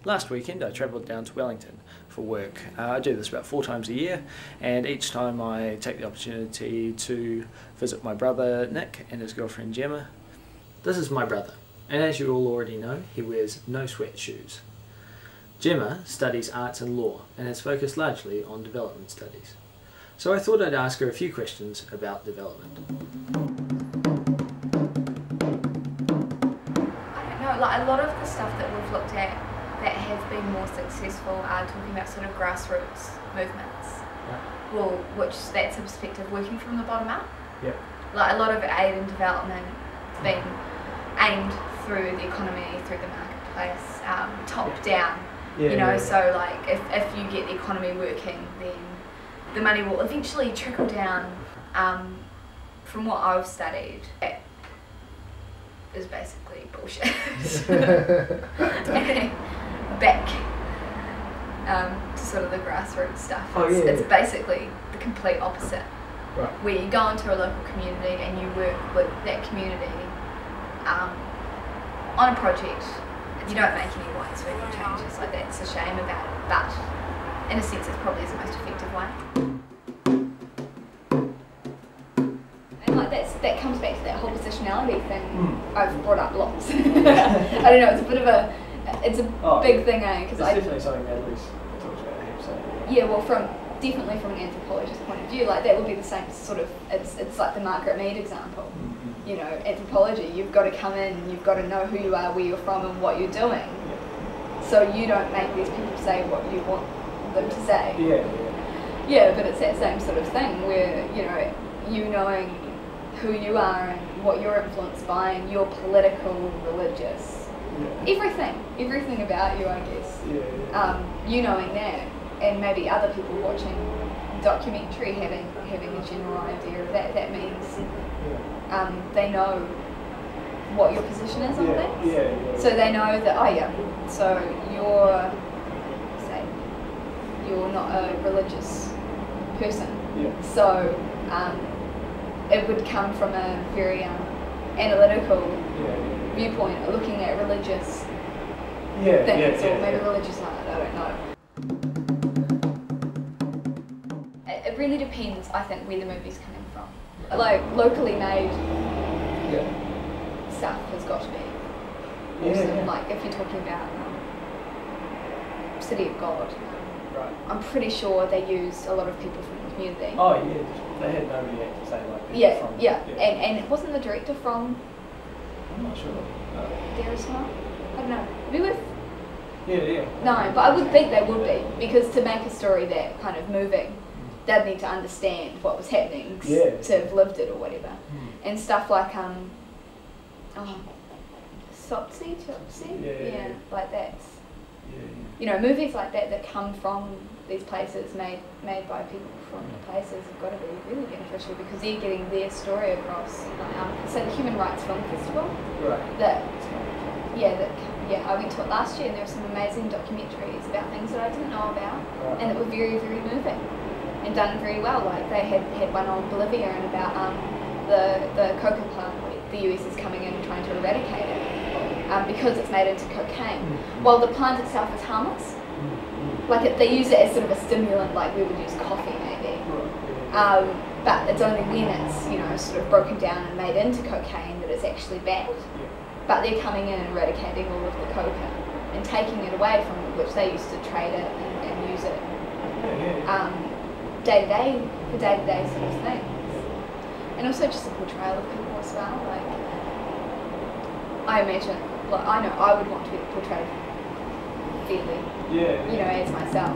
Last weekend I travelled down to Wellington for work. I do this about 4 times a year, and each time I take the opportunity to visit my brother Nick and his girlfriend Gemma. This is my brother, and as you all already know, he wears no sweat shoes. Gemma studies arts and law and is focused largely on development studies. So I thought I'd ask her a few questions about development. I don't know, like a lot of the stuff that we've looked at that have been more successful are talking about sort of grassroots movements. Yeah. Well, which that's a perspective working from the bottom up. Yeah. Like a lot of aid and development has been aimed through the economy, through the marketplace, top down. Yeah, you know, yeah. so like if you get the economy working, then the money will eventually trickle down. From what I've studied, it is basically bullshit. Back to sort of the grassroots stuff. It's basically the complete opposite. Right. Where you go into a local community and you work with that community on a project. You don't make any wide-sweeping changes, like that's a shame about it, but in a sense it's probably the most effective way. And like that comes back to that whole positionality thing I've brought up lots. I don't know, it's a bit of a, it's a big thing, eh? It's definitely something that at least talks about heaps. Yeah, well, definitely from an anthropologist's point of view, like that would be the same sort of, it's like the Margaret Mead example. You know, anthropology, you've got to come in, you've got to know who you are, where you're from and what you're doing. So you don't make these people say what you want them to say. Yeah, but it's that same sort of thing where, you know, you knowing who you are and what you're influenced by and your political, religious, everything about you, I guess. You knowing that, and maybe other people watching documentary having a general idea of that. That means they know what your position is on things. So they know that, so you're not a religious person. So it would come from a very analytical viewpoint, looking at religious things, or maybe religious art, I don't know. It really depends, I think, where the movie's coming from. Like, locally made stuff has got to be awesome. Like, if you're talking about City of God, I'm pretty sure they used a lot of people from the community. Oh yeah, they had nobody to say like from, and wasn't the director from? I'm not sure. Derisma? I don't know. Be with? No, but I would think they would be, because to make a story that kind of moving, they'd need to understand what was happening to have lived it or whatever. And stuff like Sopsy, like that's you know, movies like that come from these places, made by people from the places, have got to be really beneficial because they're getting their story across. So the Human Rights Film Festival, I went to it last year, and there were some amazing documentaries about things that I didn't know about, and that were very, very moving and done very well. Like they had one on Bolivia and about the coca plant where the US is coming in and trying to eradicate it because it's made into cocaine. While the plant itself is harmless, like they use it as sort of a stimulant, like we would use coffee maybe. But it's only when it's, you know, sort of broken down and made into cocaine that it's actually bad. But they're coming in and eradicating all of the coca and taking it away from which they used to trade it and use it day-to-day, for day-to-day sort of things. And also just a portrayal of people as well. Like, I imagine, like I know I would want to be portrayed fairly, you know, as myself.